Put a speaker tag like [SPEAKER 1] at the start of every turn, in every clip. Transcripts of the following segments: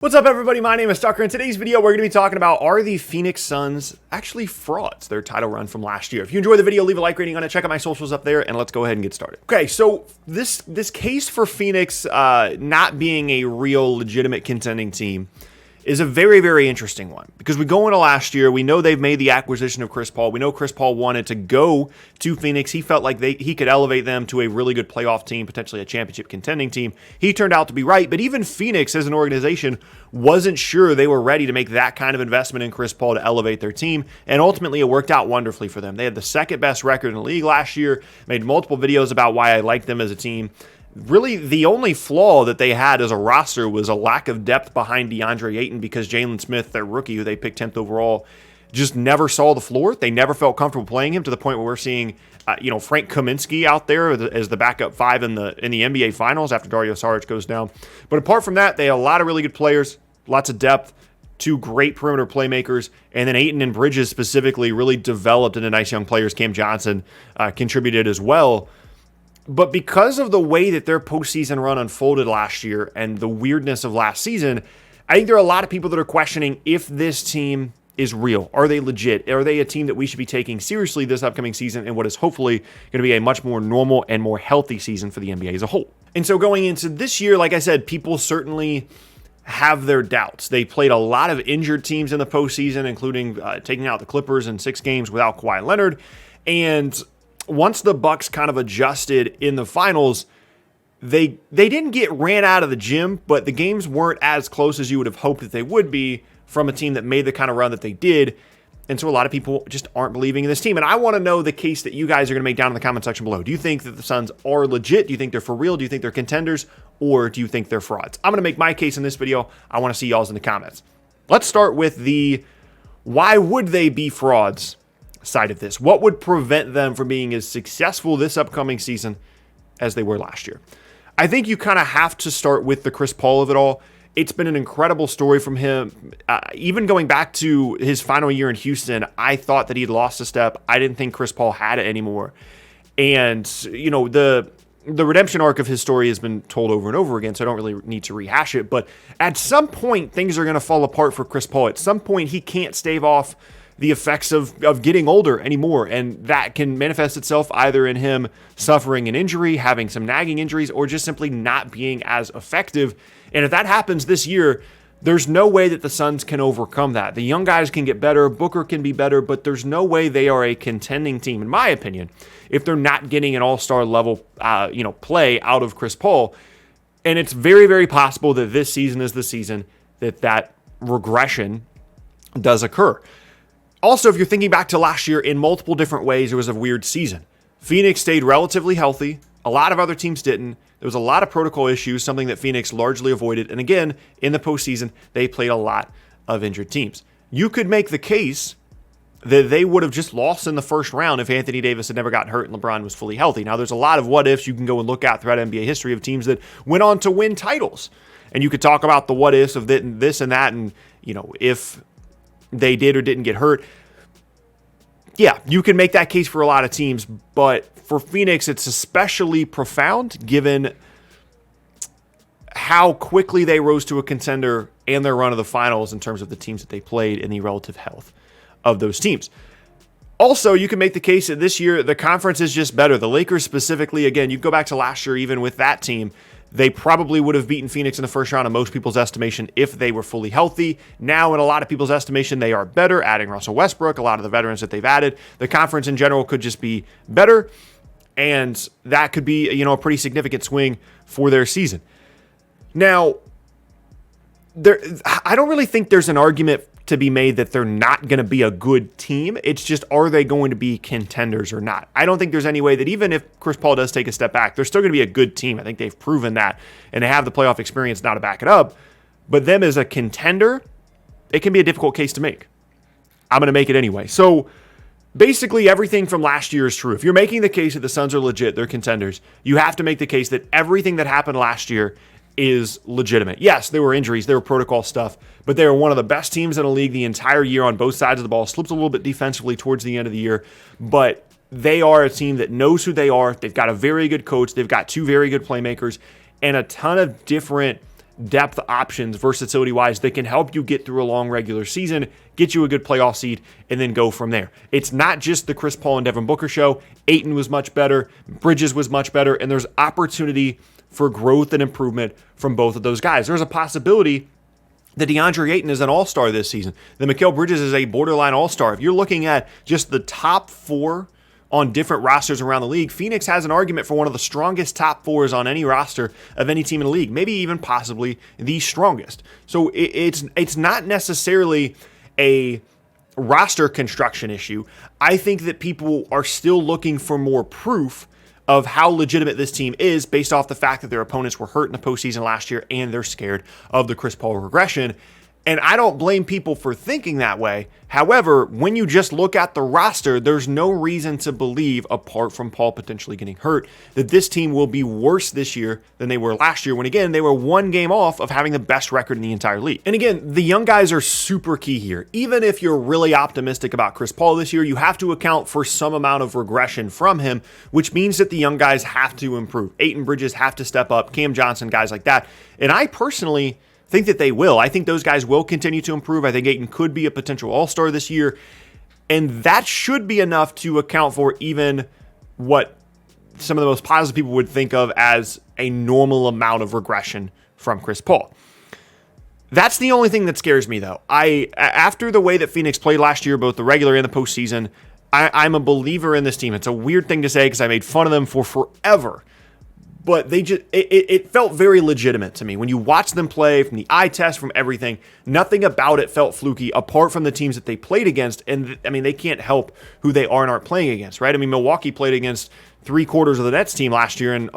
[SPEAKER 1] What's up, everybody? My name is Tucker. In today's video, we're going to be talking about, are the Phoenix Suns actually frauds? Their title run from last year. If you enjoyed the video, leave a like rating on it. Check out my socials up there, and let's go ahead and get started. Okay, so this case for Phoenix not being a real legitimate contending team is a very, very interesting one, because we go into last year, we know they've made the acquisition of Chris Paul. We know Chris Paul wanted to go to Phoenix. He felt like he could elevate them to a really good playoff team, potentially a championship contending team. He turned out to be right, but even Phoenix as an organization wasn't sure they were ready to make that kind of investment in Chris Paul to elevate their team, and ultimately it worked out wonderfully for them. They had the second best record in the league last year, made multiple videos about why I like them as a team. Really, the only flaw that they had as a roster was a lack of depth behind DeAndre Ayton, because Jalen Smith, their rookie, who they picked 10th overall, just never saw the floor. They never felt comfortable playing him, to the point where we're seeing, Frank Kaminsky out there as the backup five in the NBA Finals after Dario Saric goes down. But apart from that, they had a lot of really good players, lots of depth, two great perimeter playmakers, and then Ayton and Bridges specifically really developed into nice young players. Cam Johnson contributed as well. But because of the way that their postseason run unfolded last year and the weirdness of last season, I think there are a lot of people that are questioning if this team is real. Are they legit? Are they a team that we should be taking seriously this upcoming season in what is hopefully going to be a much more normal and more healthy season for the NBA as a whole? And so going into this year, like I said, people certainly have their doubts. They played a lot of injured teams in the postseason, including taking out the Clippers in 6 games without Kawhi Leonard. And once the Bucks kind of adjusted in the finals, they didn't get ran out of the gym, but the games weren't as close as you would have hoped that they would be from a team that made the kind of run that they did. And so a lot of people just aren't believing in this team. And I want to know the case that you guys are going to make down in the comment section below. Do you think that the Suns are legit? Do you think they're for real? Do you think they're contenders? Or do you think they're frauds? I'm going to make my case in this video. I want to see y'all's in the comments. Let's start with the why would they be frauds side of this. What would prevent them from being as successful this upcoming season as they were last year? I think you kind of have to start with the Chris Paul of it all. It's been an incredible story from him. Even going back to his final year in Houston, I thought that he'd lost a step. I didn't think Chris Paul had it anymore. And, the redemption arc of his story has been told over and over again, so I don't really need to rehash it. But at some point, things are going to fall apart for Chris Paul. At some point, he can't stave off the effects of getting older anymore. And that can manifest itself either in him suffering an injury, having some nagging injuries, or just simply not being as effective. And if that happens this year, there's no way that the Suns can overcome that. The young guys can get better, Booker can be better, but there's no way they are a contending team, in my opinion, if they're not getting an all-star level play out of Chris Paul. And it's very, very possible that this season is the season that regression does occur. Also, if you're thinking back to last year, in multiple different ways, it was a weird season. Phoenix stayed relatively healthy. A lot of other teams didn't. There was a lot of protocol issues, something that Phoenix largely avoided. And again, in the postseason, they played a lot of injured teams. You could make the case that they would have just lost in the first round if Anthony Davis had never gotten hurt and LeBron was fully healthy. Now, there's a lot of what-ifs you can go and look at throughout NBA history of teams that went on to win titles. And you could talk about the what-ifs of this and that, and, if they did or didn't get hurt. Yeah, you can make that case for a lot of teams, but for Phoenix, it's especially profound given how quickly they rose to a contender and their run of the finals in terms of the teams that they played and the relative health of those teams. Also, you can make the case that this year, the conference is just better. The Lakers specifically, again, you go back to last year, even with that team, they probably would have beaten Phoenix in the first round in most people's estimation if they were fully healthy. Now, in a lot of people's estimation, they are better, adding Russell Westbrook, a lot of the veterans that they've added. The conference in general could just be better, and that could be, a pretty significant swing for their season. Now, I don't really think there's an argument to be made that they're not going to be a good team. It's just, are they going to be contenders or not? I don't think there's any way that even if Chris Paul does take a step back, they're still going to be a good team. I think they've proven that, and they have the playoff experience now to back it up. But them as a contender, it can be a difficult case to make. I'm going to make it anyway. So basically, everything from last year is true. If you're making the case that the Suns are legit, they're contenders, you have to make the case that everything that happened last year is legitimate. Yes, there were injuries, there were protocol stuff, but they were one of the best teams in the league the entire year on both sides of the ball. Slipped a little bit defensively towards the end of the year, but they are a team that knows who they are. They've got a very good coach. They've got 2 very good playmakers and a ton of different depth options, versatility-wise, that can help you get through a long regular season, get you a good playoff seed, and then go from there. It's not just the Chris Paul and Devin Booker show. Ayton was much better. Bridges was much better. And there's opportunity for growth and improvement from both of those guys. There's a possibility that DeAndre Ayton is an all-star this season. That Mikal Bridges is a borderline all-star. If you're looking at just the top 4 on different rosters around the league, Phoenix has an argument for one of the strongest top 4s on any roster of any team in the league, maybe even possibly the strongest. So it's not necessarily a roster construction issue. I think that people are still looking for more proof of how legitimate this team is based off the fact that their opponents were hurt in the postseason last year and they're scared of the Chris Paul regression. And I don't blame people for thinking that way. However, when you just look at the roster, there's no reason to believe, apart from Paul potentially getting hurt, that this team will be worse this year than they were last year when, again, they were 1 game off of having the best record in the entire league. And again, the young guys are super key here. Even if you're really optimistic about Chris Paul this year, you have to account for some amount of regression from him, which means that the young guys have to improve. Ayton, Bridges have to step up, Cam Johnson, guys like that. And I personally think that they will. I think those guys will continue to improve. I think Ayton could be a potential all-star this year. And that should be enough to account for even what some of the most positive people would think of as a normal amount of regression from Chris Paul. That's the only thing that scares me, though. After the way that Phoenix played last year, both the regular and the postseason, I'm a believer in this team. It's a weird thing to say because I made fun of them for forever. But it felt very legitimate to me. When you watch them play, from the eye test, from everything, nothing about it felt fluky apart from the teams that they played against. And I mean, they can't help who they are and aren't playing against, right? I mean, Milwaukee played against 3/4 of the Nets team last year and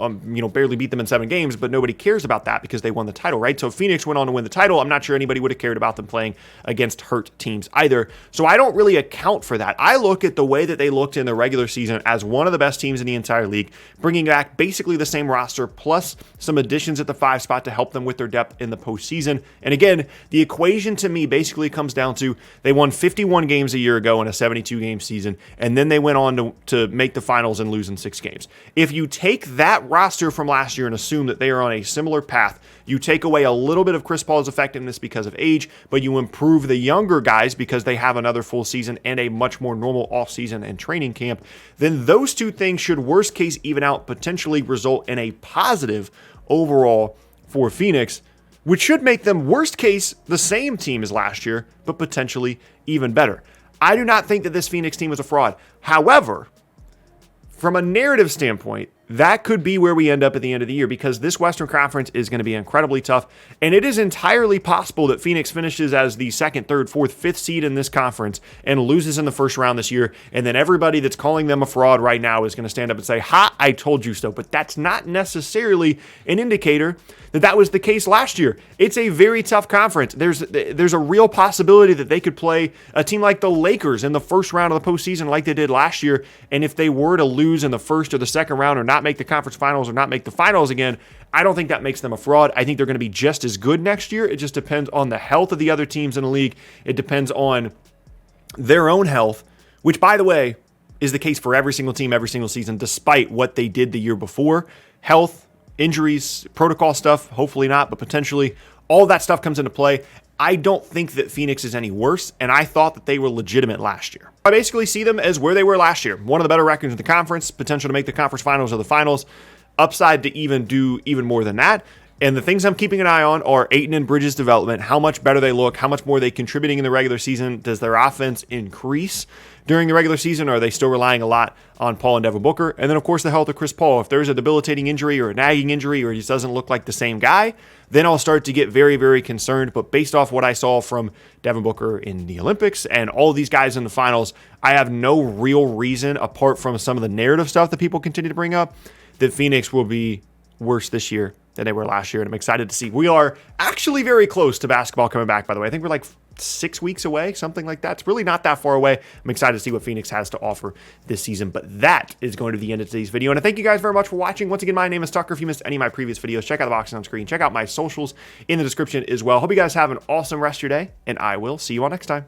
[SPEAKER 1] barely beat them in 7 games, but nobody cares about that because they won the title, right? So if Phoenix went on to win the title, I'm not sure anybody would have cared about them playing against hurt teams either. So I don't really account for that. I look at the way that they looked in the regular season as one of the best teams in the entire league, bringing back basically the same roster plus some additions at the 5 spot to help them with their depth in the postseason. And again, the equation to me basically comes down to they won 51 games a year ago in a 72-game season, and then they went on to make the finals and lose in 6 games. If you take that roster from last year and assume that they are on a similar path, you take away a little bit of Chris Paul's effectiveness because of age, but you improve the younger guys because they have another full season and a much more normal offseason and training camp, then those two things should worst case even out, potentially result in a positive overall for Phoenix, which should make them worst case the same team as last year, but potentially even better. I do not think that this Phoenix team is a fraud. However, from a narrative standpoint, that could be where we end up at the end of the year because this Western Conference is going to be incredibly tough, and it is entirely possible that Phoenix finishes as the 2nd, 3rd, 4th, 5th seed in this conference and loses in the first round this year, and then everybody that's calling them a fraud right now is going to stand up and say, "Ha, I told you so." But that's not necessarily an indicator that was the case last year. It's a very tough conference. There's a real possibility that they could play a team like the Lakers in the first round of the postseason like they did last year, and if they were to lose in the first or the second round or not make the conference finals or not make the finals again, I don't think that makes them a fraud. I think they're going to be just as good next year. It just depends on the health of the other teams in the league. It depends on their own health, which, by the way, is the case for every single team, every single season, despite what they did the year before. Health, injuries, protocol stuff, hopefully not, but potentially, all that stuff comes into play. I don't think that Phoenix is any worse, and I thought that they were legitimate last year. I basically see them as where they were last year. One of the better records in the conference, potential to make the conference finals or the finals, upside to even do even more than that. And the things I'm keeping an eye on are Ayton and Bridges' development, how much better they look, how much more are they contributing in the regular season. Does their offense increase during the regular season, or are they still relying a lot on Paul and Devin Booker? And then, of course, the health of Chris Paul. If there's a debilitating injury or a nagging injury or he just doesn't look like the same guy, then I'll start to get very, very concerned. But based off what I saw from Devin Booker in the Olympics and all of these guys in the finals, I have no real reason, apart from some of the narrative stuff that people continue to bring up, that Phoenix will be worse this year than they were last year, and I'm excited to see. We are actually very close to basketball coming back, by the way. I think we're like 6 weeks away, something like that. It's really not that far away. I'm excited to see what Phoenix has to offer this season, but that is going to be the end of today's video, and I thank you guys very much for watching. Once again, my name is Tucker. If you missed any of my previous videos, check out the boxes on screen. Check out my socials in the description as well. Hope you guys have an awesome rest of your day, and I will see you all next time.